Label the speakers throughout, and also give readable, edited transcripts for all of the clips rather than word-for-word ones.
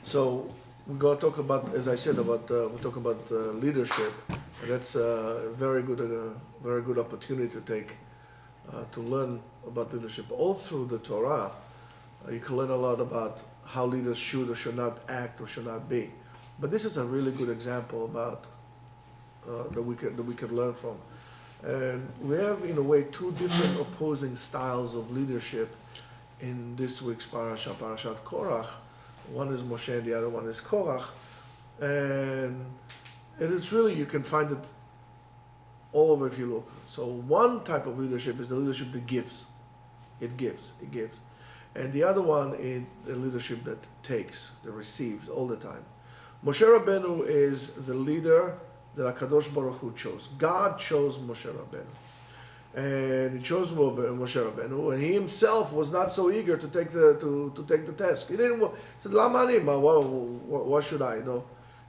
Speaker 1: So we're going to talk about, as I said, we'll talk about leadership. And that's a very good opportunity to take to learn about leadership. All through the Torah, you can learn a lot about how leaders should or should not act or should not be. But this is a really good example about that we could learn from. And we have, in a way, two different opposing styles of leadership in this week's parasha, Parashat Korach. One is Moshe and the other one is Korach. And it's really, you can find it all over if you look. So one type of leadership is the leadership that gives. It gives. And the other one is the leadership that takes, that receives all the time. Moshe Rabbeinu is the leader that HaKadosh Baruch Hu chose. God chose Moshe Rabbeinu. And he chose Moshe Rabbeinu, and he himself was not so eager to take the task. He didn't. He said, "Lama ani? Why should I?"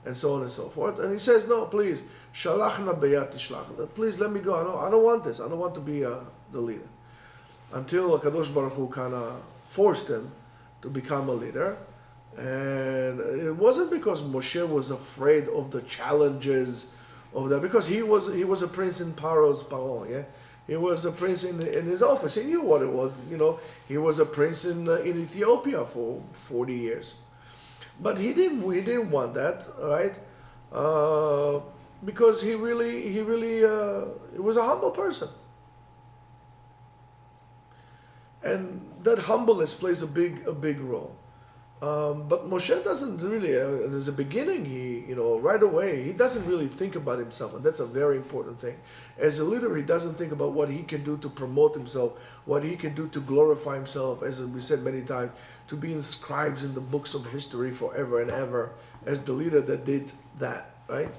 Speaker 1: And so on and so forth. And he says, "No, please, shalachna beyat tishlach. Please let me go. I don't want this. I don't want to be the leader." Until HaKadosh Baruch Hu kind of forced him to become a leader. And it wasn't because Moshe was afraid of the challenges of that, because he was a prince in Paro, yeah. He was a prince in his office. He knew what it was. He was a prince in Ethiopia for 40 years. But he didn't want that, right? Because he was a humble person. And that humbleness plays a big role. But Moshe doesn't really, as a beginning, right away, he doesn't really think about himself, and that's a very important thing. As a leader, he doesn't think about what he can do to promote himself, what he can do to glorify himself, as we said many times, to be inscribed in the books of history forever and ever, as the leader that did that, right?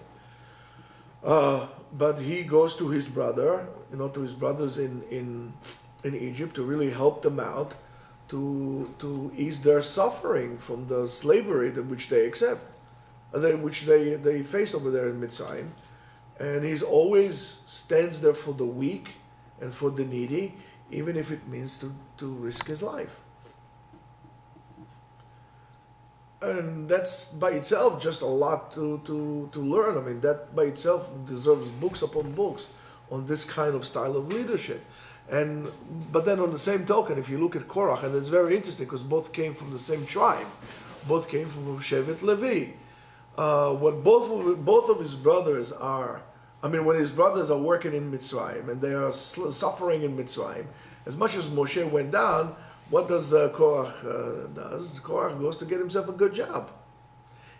Speaker 1: But he goes to his brother, to his brothers in Egypt to really help them out, to ease their suffering from the slavery which they accept, which they face over there in Mitzrayim. And he's always stands there for the weak and for the needy, even if it means to risk his life. And that's by itself just a lot to learn. I mean, that by itself deserves books upon books on this kind of style of leadership. But then on the same token, if you look at Korach, and it's very interesting because both came from the same tribe, both came from Shevet Levi. What both of his brothers are, when his brothers are working in Mitzrayim and they are suffering in Mitzrayim, as much as Moshe went down, what does Korach does? Korach goes to get himself a good job.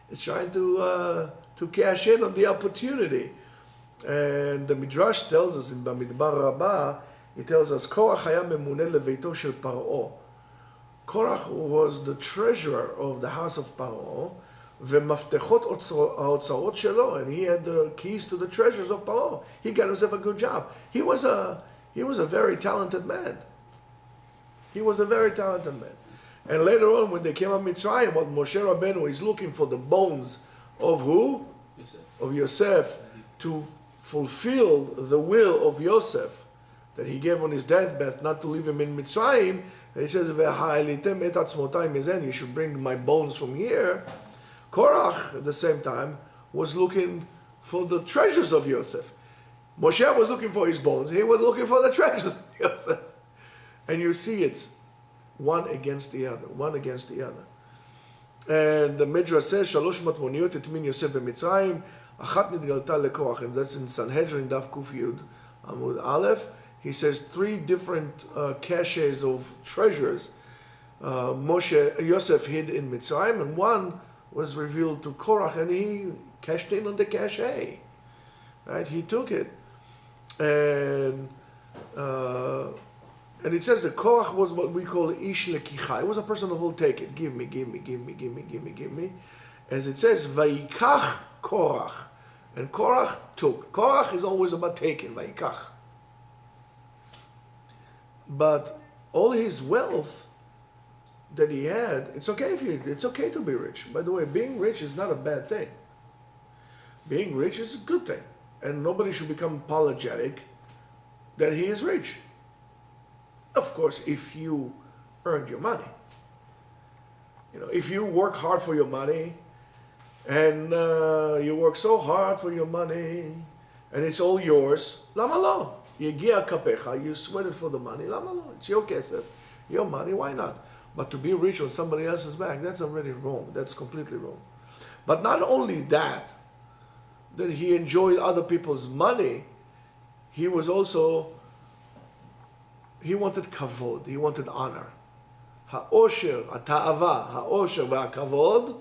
Speaker 1: He's trying to cash in on the opportunity. And the Midrash tells us in Bamidbar Rabbah, he tells us, Korach haya memune leveito shel Paro. Korach was the treasurer of the house of Paro, v'maftechot haotzarot shelo, and he had the keys to the treasures of Paro. He got himself a good job. He was a very talented man. And later on, when they came up Mitzrayim, what Moshe Rabbeinu is looking for the bones of who?
Speaker 2: Yosef. Of
Speaker 1: Yosef, to fulfill the will of Yosef that he gave on his deathbed, not to leave him in Mitzrayim. And he says, you should bring my bones from here. Korach, at the same time, was looking for the treasures of Yosef. Moshe was looking for his bones. He was looking for the treasures of Yosef. And you see it, one against the other. And the Midrash says, Shalosh matmoniyot etmin Yosef b'Mitzrayim, achat nitgalta leKorach. And that's in Sanhedrin, Daf Kuf Yud, Amud Aleph. He says 3 different caches of treasures Yosef hid in Mitzrayim, and one was revealed to Korach, and he cashed in on the cache. Right? He took it. And it says that Korach was what we call ish lekicha. He was a person who will take it. Give me. As it says, vayikach Korach. And Korach took. Korach is always about taking, vayikach. But all his wealth that he had, it's okay to be rich. By the way, being rich is not a bad thing. Being rich is a good thing. And nobody should become apologetic that he is rich. Of course, if you earned your money. if you work hard for your money, and you work so hard for your money, and it's all yours, lama lo? Yegia kapecha, you sweated for the money, lama lo? It's your kesef, your money, why not? But to be rich on somebody else's back, that's already wrong. That's completely wrong. But not only that he enjoyed other people's money, he wanted kavod, he wanted honor. Ha'osher, ha'ta'ava, ha'osher v'ha'kavod,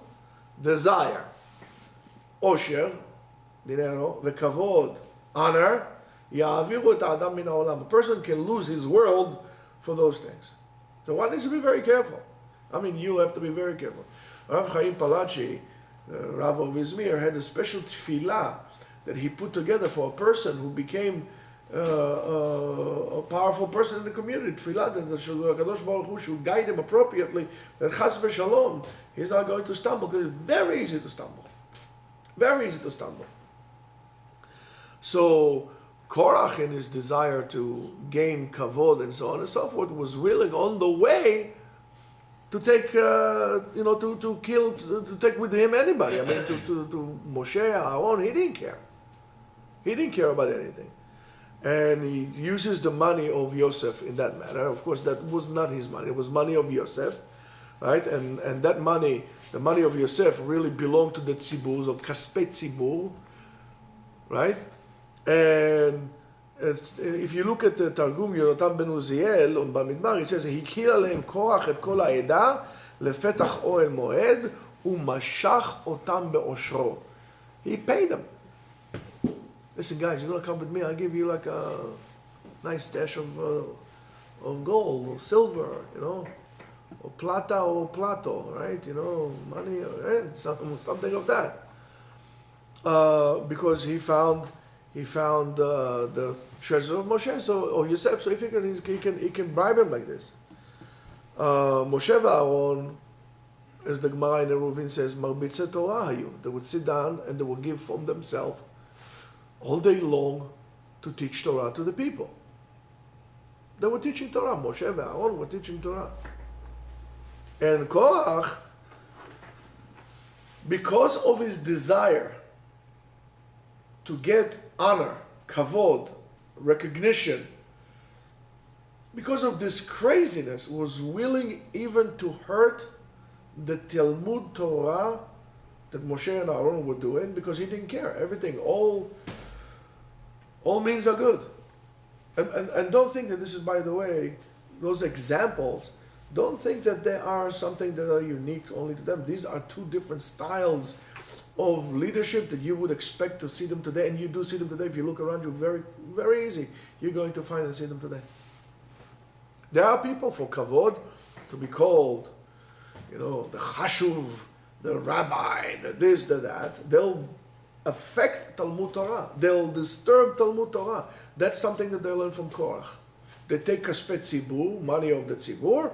Speaker 1: desire. Osher, dinero, v'kavod, honor, ya'aviru et ha'adam min ha'olam. A person can lose his world for those things. So one needs to be very careful. I mean, you have to be very careful. Rav Chaim Palachi, Rav of Izmir, had a special tefillah that he put together for a person who became a powerful person in the community. Tefillah that the Kadosh Baruch Hu should guide him appropriately, that chas v'shalom, he's not going to stumble, because it's very easy to stumble. Very easy to stumble. So Korach, in his desire to gain kavod and so on and so forth, was willing on the way to take, to kill, to take with him anybody. I mean, to Moshe, Aaron, he didn't care. He didn't care about anything. And he uses the money of Yosef in that matter. Of course, that was not his money. It was money of Yosef, right? And that money, the money of Yosef, really belonged to the tzibur, so kaspei tzibur, right? And if you look at the Targum Yonatam ben Uziel on Bamidbar, it says, "Hikil aleim Korach et kol ha'eda lefetach ohel moed umashach otam beoshro." He paid them. Listen, guys, you're gonna come with me. I'll give you like a nice stash of gold or silver, or plata or plato, right? Money, right? Something of that. Because he found the treasure of Moshe, or Yosef, so he figured he can bribe him like this. Moshe v'Aaron, as the Gemara in Eruvin says, Marbitze Torah hayu. They would sit down and they would give from themselves all day long to teach Torah to the people. They were teaching Torah. Moshe and Aaron were teaching Torah. And Korach, because of his desire to get honor, kavod, recognition, because of this craziness, was willing even to hurt the Talmud Torah that Moshe and Aaron were doing, because he didn't care. Everything, all means are good. And don't think that this is, by the way, those examples, don't think that they are something that are unique only to them. These are two different styles of leadership that you would expect to see them today, and you do see them today. If you look around you, very, very easy, you're going to find and see them today. There are people for kavod to be called, the chashuv, the rabbi, the this, the that. They'll affect Talmud Torah. They'll disturb Talmud Torah. That's something that they learn from Korach. They take kaspei tzibur, money of the tzibur.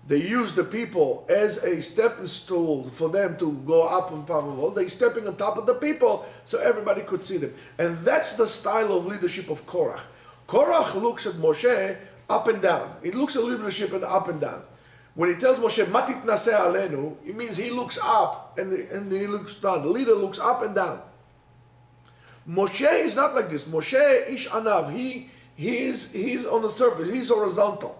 Speaker 1: They use the people as a stepping stool for them to go up and powerful. They're stepping on top of the people so everybody could see them. And that's the style of leadership of Korach. Korach looks at Moshe up and down. He looks at leadership and up and down. When he tells Moshe, Matit naseh alenu, it means he looks up and he looks down. The leader looks up and down. Moshe is not like this. Moshe ish anav. He's on the surface. He's horizontal.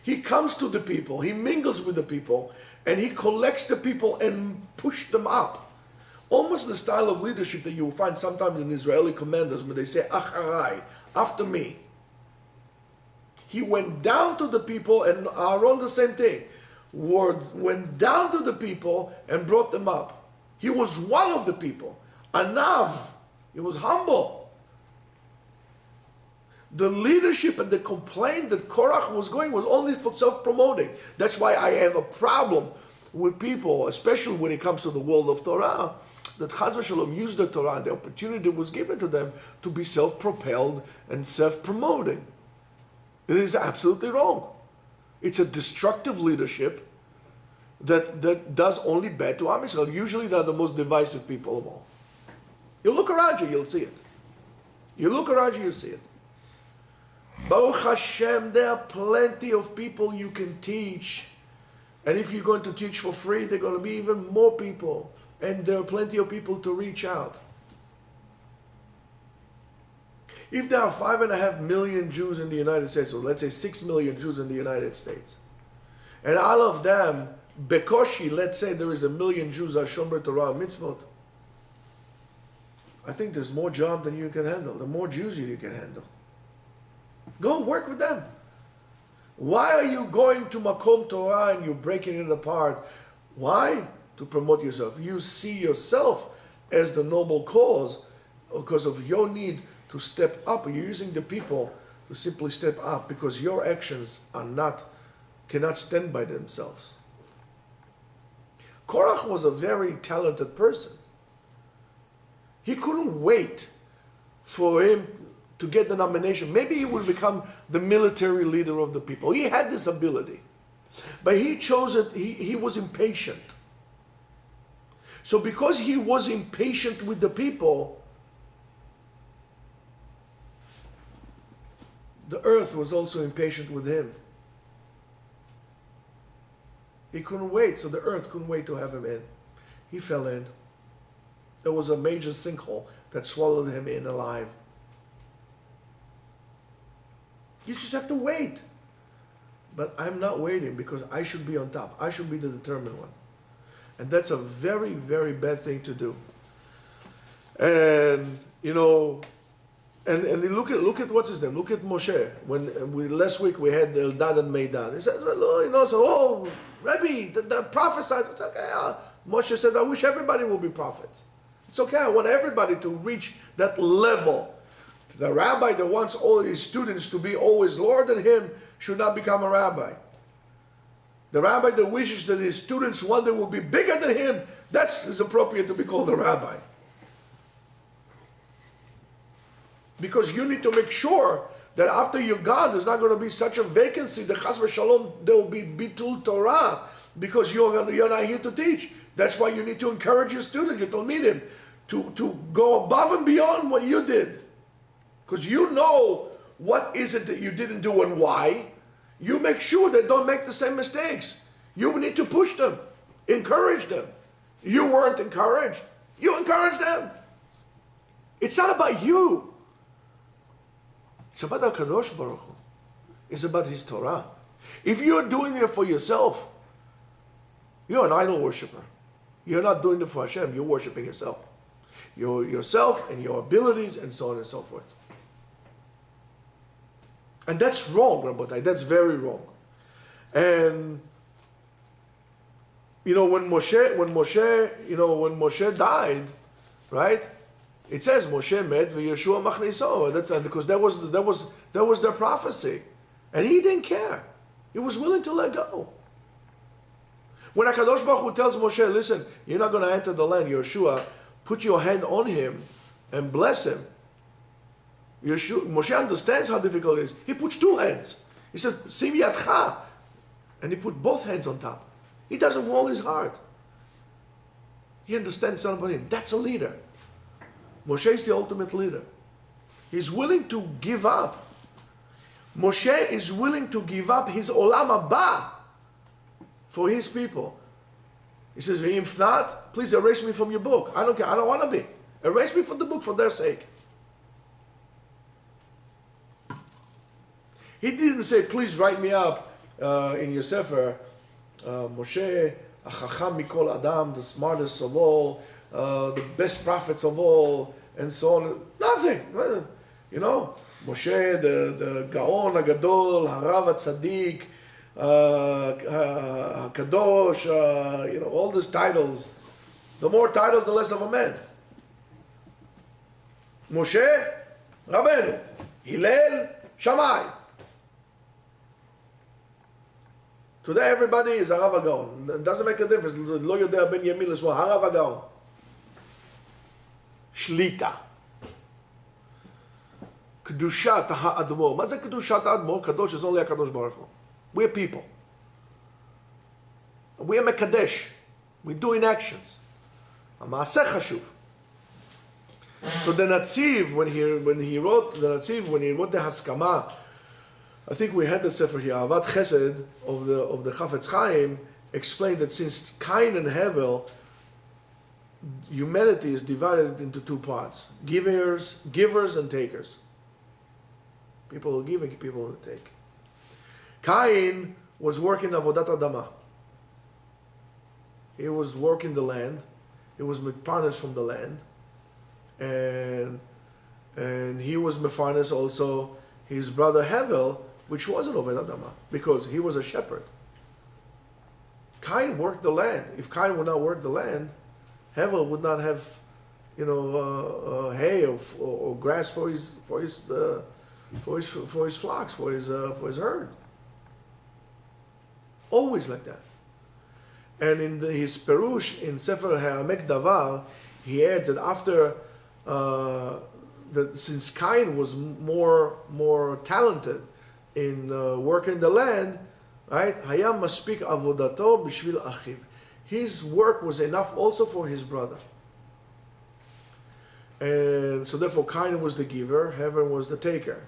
Speaker 1: He comes to the people. He mingles with the people, and he collects the people and pushes them up. Almost the style of leadership that you will find sometimes in Israeli commanders when they say acharai, after me. He went down to the people, and Aaron the same thing. Went down to the people and brought them up. He was one of the people. Anav. He was humble. The leadership and the complaint that Korach was going was only for self-promoting. That's why I have a problem with people, especially when it comes to the world of Torah, that Chaz v'Shalom used the Torah and the opportunity was given to them to be self-propelled and self-promoting. It is absolutely wrong. It's a destructive leadership that does only bad to Am Yisrael. Usually they're the most divisive people of all. You look around you, you'll see it. You look around you, you'll see it. Baruch Hashem, there are plenty of people you can teach And if you're going to teach for free, there are going to be even more people. And there are plenty of people to reach out. If there are 5.5 million Jews in the United States, or let's say 6 million Jews in the United States, and all of them, bekoshi, let's say there is 1 million Jews are Shomer Torah mitzvot, I think there's more job than you can handle. The more Jews you can handle. Go work with them. Why are you going to Makom Torah and you're breaking it apart? Why? To promote yourself. You see yourself as the noble cause because of your need to step up. You're using the people to simply step up because your actions cannot stand by themselves. Korach was a very talented person. He couldn't wait for him to get the nomination. Maybe he would become the military leader of the people. He had this ability. But he chose it, he was impatient. So because he was impatient with the people, the earth was also impatient with him. He couldn't wait, so the earth couldn't wait to have him in. He fell in. There was a major sinkhole that swallowed him in alive. You just have to wait. But I'm not waiting because I should be on top. I should be the determined one. And that's a very, very bad thing to do. And, you know, and look at what's his name? Look at Moshe. Last week we had Eldad and Meidad. He says, well, you know, so, oh, Rebbe, the prophesied. It's okay. Moshe says, I wish everybody will be prophets. It's okay. I want everybody to reach that level. The rabbi that wants all his students to be always lower than him should not become a rabbi. The rabbi that wishes that his students one day will be bigger than him, that is appropriate to be called a rabbi. Because you need to make sure that after you're gone, there's not going to be such a vacancy that chas v'shalom, there will be bitul Torah because you're not here to teach. That's why you need to encourage your student, your talmidim, to go above and beyond what you did. Because you know what is it that you didn't do and why. You make sure they don't make the same mistakes. You need to push them, encourage them. You weren't encouraged. You encourage them. It's not about you. It's about HaKadosh Baruch Hu. It's about His Torah. If you're doing it for yourself, you're an idol worshiper. You're not doing it for Hashem. You're worshiping yourself. Yourself and your abilities and so on and so forth. And that's wrong, Rabotai. That's very wrong. And you know, when Moshe died, right? It says Moshe met v'Yeshua machniso. That's because that was their prophecy, and he didn't care. He was willing to let go. When HaKadosh Baruch Hu tells Moshe, "Listen, you're not going to enter the land, Yeshua. Put your hand on him and bless him." Moshe understands how difficult it is. He puts two hands. He said, "Sim yadcha," and he put both hands on top. He doesn't follow his heart. He understands something about him. That's a leader. Moshe is the ultimate leader. He's willing to give up. Moshe is willing to give up his olam haba for his people. He says, "If not, please erase me from your book. I don't care. I don't want to be. Erase me from the book for their sake." He didn't say, "Please write me up in your sefer, Moshe, Achacham Mikol Adam, the smartest of all, the best prophets of all, and so on." Nothing. You know, Moshe, the Gaon Agadol, Harav Tzaddik, Kadosh, you know, all these titles. The more titles, the less of a man. Moshe, Rabbeinu, Hillel, Shammai. Today everybody is Harav HaGaon. It doesn't make a difference. Lo yodea ben yamin l'shmol. Harav HaGaon. Shlita. Kedushat ha'admor. מה זה Kedushat ha'admor? Kadosh is only HaKadosh Baruch Hu. We're people. We are Mekadesh. We're doing actions. המעשה חשוב. So the Netziv, when he wrote the Haskama, I think we had the sefer here, Avat Chesed of the Chafetz Chaim. explained that since Cain and Hevel, humanity is divided into two parts: givers and takers. People who give and people who take. Cain was working avodat adama. He was working the land. He was mefarnes from the land, and he was mefarnes also his brother Hevel, which wasn't avodat adama because he was a shepherd. Cain worked the land. If Cain would not work the land, Hevel would not have, hay or grass for his flocks, for his herd. Always like that. And in his Perush in Sefer HaAmek Davar, he adds that after since Cain was more talented in working the land, right? Hayam maspik avodato b'shvil achiv. His work was enough also for his brother. And so therefore Cain was the giver, Hevel was the taker.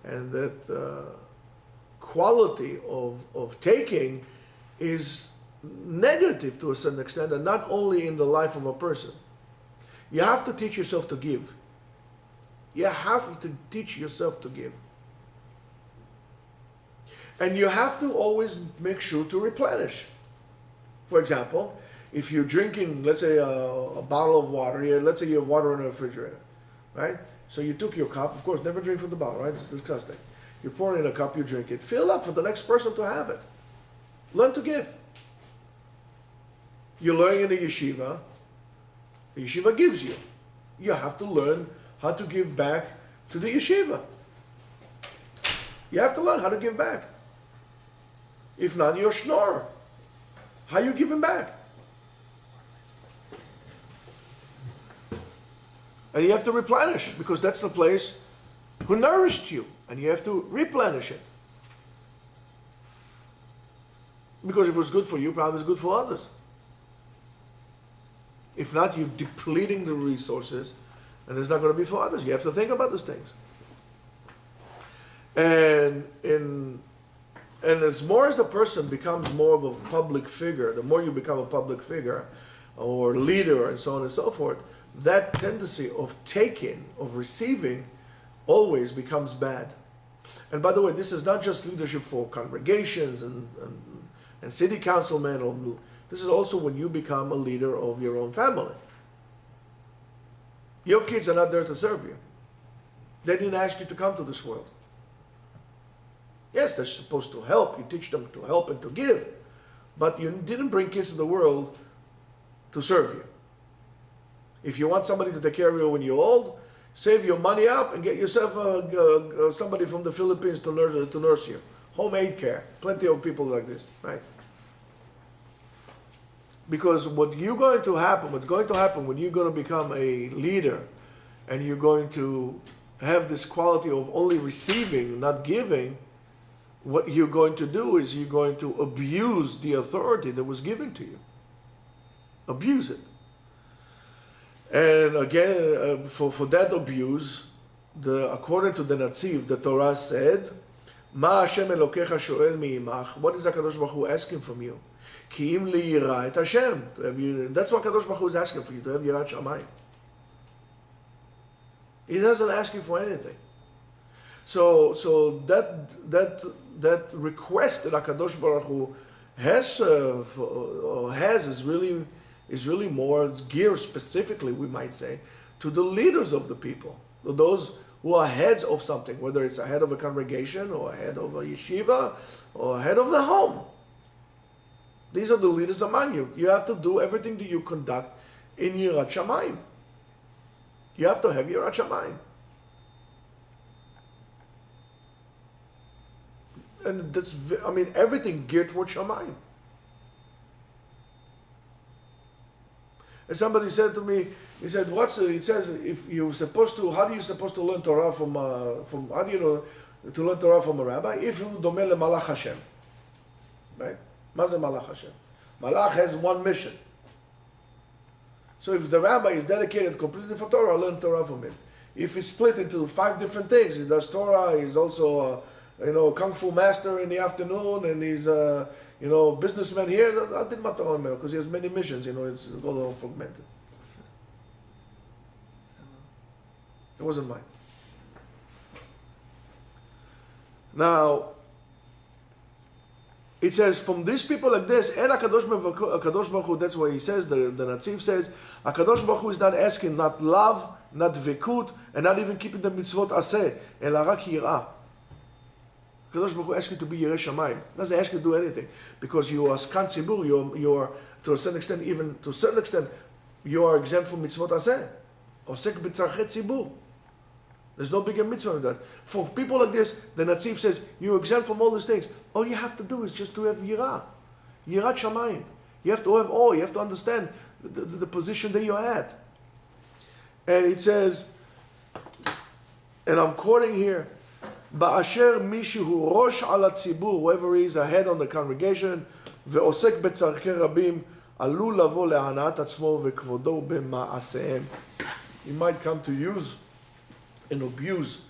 Speaker 1: And that quality of taking is negative to a certain extent, and not only in the life of a person. You have to teach yourself to give. You have to teach yourself to give. And you have to always make sure to replenish. For example, if you're drinking, let's say, a bottle of water, let's say you have water in the refrigerator, right? So you took your cup, of course, never drink from the bottle, right? It's disgusting. You pour it in a cup, you drink it. Fill up for the next person to have it. Learn to give. You're learning in the yeshiva gives you. You have to learn how to give back to the yeshiva. You have to learn how to give back. If not, you're a schnorrer. How you giving back? And you have to replenish, because that's the place who nourished you, and you have to replenish it. Because if it was good for you, probably it's good for others. If not, you're depleting the resources, and it's not going to be for others. You have to think about those things. And as more as the person becomes more of a public figure, the more you become a public figure or leader and so on and so forth, that tendency of taking, of receiving, always becomes bad. And by the way, this is not just leadership for congregations and city councilmen. This is also when you become a leader of your own family. Your kids are not there to serve you. They didn't ask you to come to this world. Yes, they're supposed to help. You teach them to help and to give. But you didn't bring kids to the world to serve you. If you want somebody to take care of you when you're old, save your money up and get yourself somebody from the Philippines to nurse you. Homemade care. Plenty of people like this, right? Because what's going to happen when you're going to become a leader and you're going to have this quality of only receiving, not giving, what you're going to do is you're going to abuse the authority that was given to you. Abuse it. And again, for that abuse, according to the Netziv, the Torah said, Ma Hashem Elokecha shoel mi'imach. What is HaKadosh Baruch Hu asking from you? Ki im li'yira et Hashem. That's what HaKadosh Baruch Hu is asking for you, to have yirat shamayim. He doesn't ask you for anything. So that request that HaKadosh Baruch Hu has is really more geared specifically, we might say, to the leaders of the people, to those who are heads of something, whether it's a head of a congregation or a head of a yeshiva or a head of the home. These are the leaders among you. You have to do everything that you conduct in Yirat Shamayim. You have to have Yirat Shamayim. And that's, everything geared toward Shamayim. And somebody said to me, he said, it says, if you're supposed to, how do you supposed to learn Torah how do you know to learn Torah from a rabbi? If you domel Malach Hashem. Right? Mazen Malach Hashem. Malach has one mission. So if the rabbi is dedicated completely for Torah, learn Torah from him. If he's split into 5 different things, he does Torah, he's also a kung fu master in the afternoon, and businessman here, because he has many missions, it's all fragmented. It wasn't mine. Now, it says, from these people like this, and HaKadosh Baruch Hu, that's what he says, the Netziv says, HaKadosh Baruch Hu is not asking, not love, not vikut, and not even keeping the mitzvot aseh, ela rak yirah. HaKadosh Baruch Hu asks you to be Yireh Shamayim. Doesn't ask you to do anything, because you are skan tzibur, you are, to a certain extent, you are exempt from mitzvot aseh. Osek b'tzarchei tzibur. There's no bigger mitzvah than that. For people like this, the Netziv says, you're exempt from all these things. All you have to do is just to have yirah. Yirat shamayim. You have to have awe. You have to understand the position that you're at. And it says, and I'm quoting here, Ba'asher mishu rosh ala tzibur, whoever is a head on the congregation, ve'osek betzarchei rabim, alul lavo le'anat atzmo ve'kvodo b'ma'asehem. He might come to use and abuse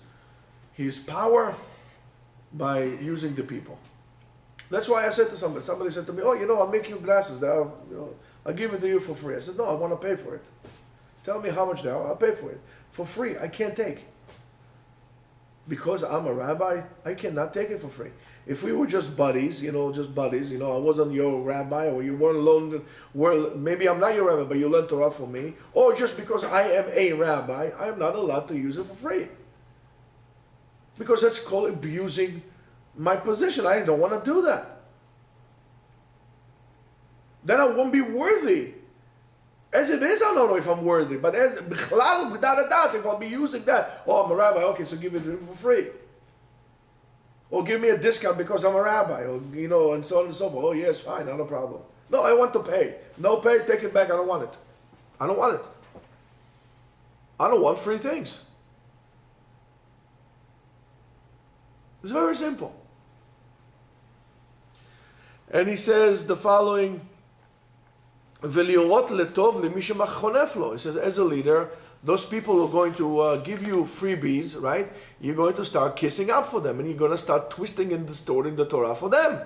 Speaker 1: his power by using the people. That's why I said to somebody said to me, I'll make you glasses. I'll give it to you for free. I said, no, I want to pay for it. Tell me how much they are, I'll pay for it. For free, I can't take. Because I'm a rabbi, I cannot take it for free. If we were just buddies, I wasn't your rabbi, or you weren't alone, maybe I'm not your rabbi, but you learned Torah from me, or just because I am a rabbi, I am not allowed to use it for free. Because that's called abusing my position. I don't want to do that. Then I won't be worthy. As it is, I don't know if I'm worthy, but without a doubt, if I'll be using that, I'm a rabbi, okay, so give it to me for free. Or give me a discount because I'm a rabbi, or and so on and so forth. Oh yes, fine, not a problem. No, I want to pay. No pay, take it back, I don't want it. I don't want it. I don't want free things. It's very simple. And he says the following, V'liorot letov l'mi shemachonef lo. He says, as a leader, those people who are going to give you freebies, right? You're going to start kissing up for them, and you're going to start twisting and distorting the Torah for them.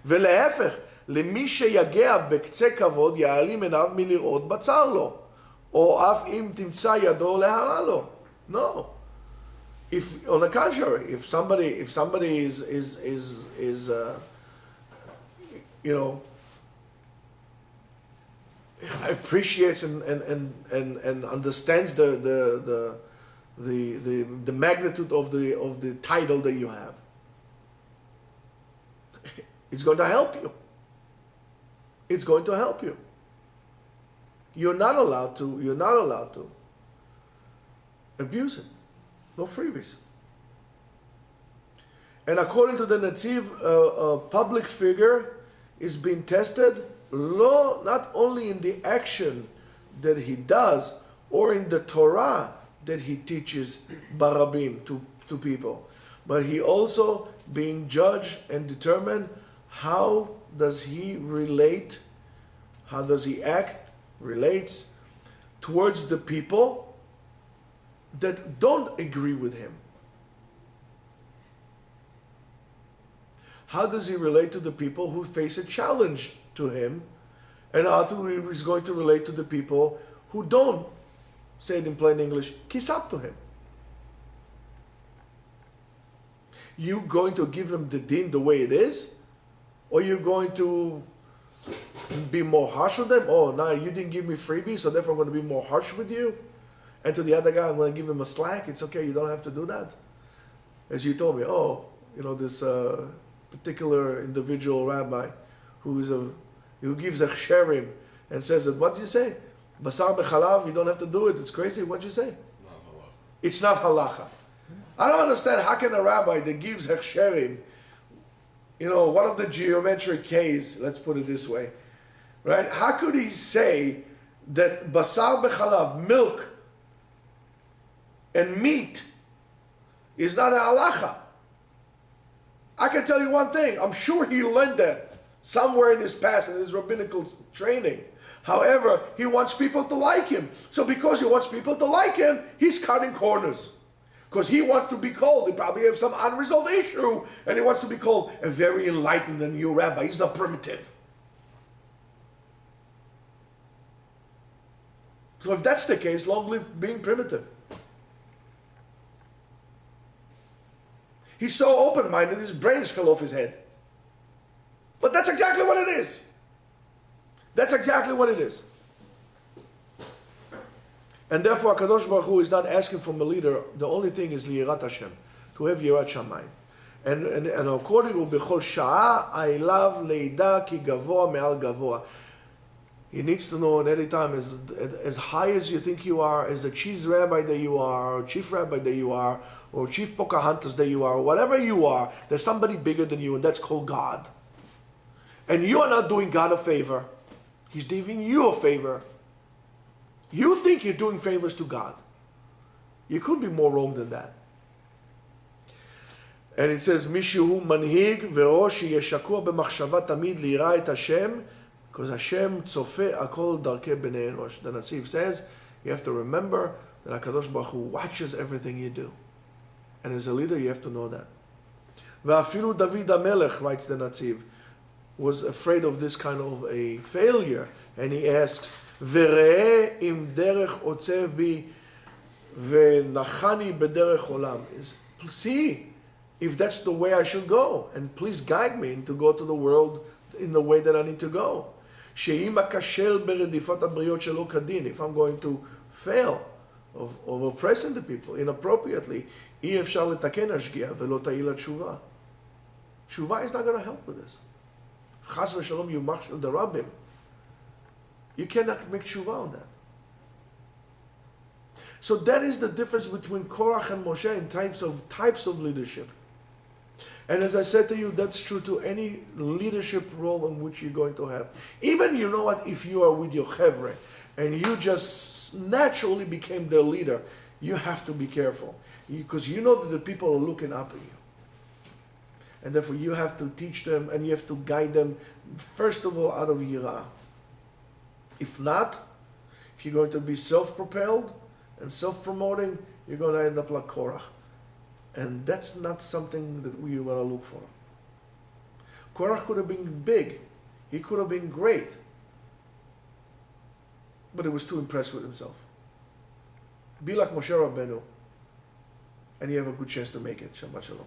Speaker 1: ולהפך, למי שיגע בקצה כבוד, יעלים עיניו מלראות בצר לו, או אף אם תמצא ידו להרע לו. No. If, on the contrary, if somebody is appreciates and understands the magnitude of the title that you have, it's going to help you. It's going to help you. You're not allowed to abuse it. No freebies. And according to the Netziv, a public figure is being tested not only in the action that he does or in the Torah that he teaches barabim to people, but he also being judged and determined how does he relate, how does he relates towards the people that don't agree with him. How does he relate to the people who face a challenge to him, and how he's going to relate to the people who don't, say it in plain English, kiss up to him? You going to give him the din the way it is, or you going to be more harsh with them? Oh, now you didn't give me freebies, so therefore I'm going to be more harsh with you. And to the other guy, I'm going to give him a slack. It's okay, you don't have to do that. As you told me, this particular individual rabbi who gives a sherim and says that, what do you say? Basar bechalav, you don't have to do it. It's crazy. What do you say? It's not halacha. I don't understand, how can a rabbi that gives hechsherim, one of the geometric K's, let's put it this way, right? How could he say that basar bechalav, milk and meat, is not a halacha? I can tell you one thing, I'm sure he learned that somewhere in his past, in his rabbinical training. However, he wants people to like him. So because he wants people to like him, he's cutting corners. Because he wants to be called, he probably has some unresolved issue, and he wants to be called a very enlightened and new rabbi. He's not primitive. So if that's the case, long live being primitive. He's so open-minded, his brains fell off his head. But that's exactly what it is. That's exactly what it is. And therefore, HaKadosh Baruch Hu is not asking from a leader. The only thing is liyirat Hashem, to have yirat shamayim. And according to bechol sha'ah, I love leida ki gavoa me'al gavoa. He needs to know at any time, as high as you think you are, as a chief rabbi that you are, or chief rabbi that you are, or chief Pocahontas that you are, or whatever you are, there's somebody bigger than you, and that's called God. And you are not doing God a favor. He's doing you a favor. You think you're doing favors to God. You couldn't be more wrong than that. And it says, Mishu manhig ve'rosh yeshakua b'machshava tamid lira et Hashem, because Hashem tzofe akol darkei b'nei enosh. The Netziv says, you have to remember that HaKadosh Baruch Hu watches everything you do. And as a leader, you have to know that. Ve'afilu David HaMelech, writes the Netziv, was afraid of this kind of a failure. And he asks, Ve're'eh im derech otzev bi ve'nachani b'derech olam. See if that's the way I should go. And please guide me to go to the world in the way that I need to go. She'im akashel beredifat habriot shelo kadin. If I'm going to fail of oppressing the people inappropriately, אי אפשר לתקן השגיאה ולא תועיל התשובה. תשובה is not going to help with this. חס ושלום יומח של דרבים. You cannot make tshuva on that. So that is the difference between Korach and Moshe in types of leadership. And as I said to you, that's true to any leadership role in which you're going to have. Even, you know what, if you are with your chevre and you just naturally became their leader, you have to be careful. Because you know that the people are looking up at you. And therefore you have to teach them and you have to guide them, first of all, out of yirah. If not, if you're going to be self-propelled and self-promoting, you're going to end up like Korach. And that's not something that we want to look for. Korach could have been big. He could have been great. But he was too impressed with himself. Be like Moshe Rabbeinu. And you have a good chance to make it. Shabbat Shalom.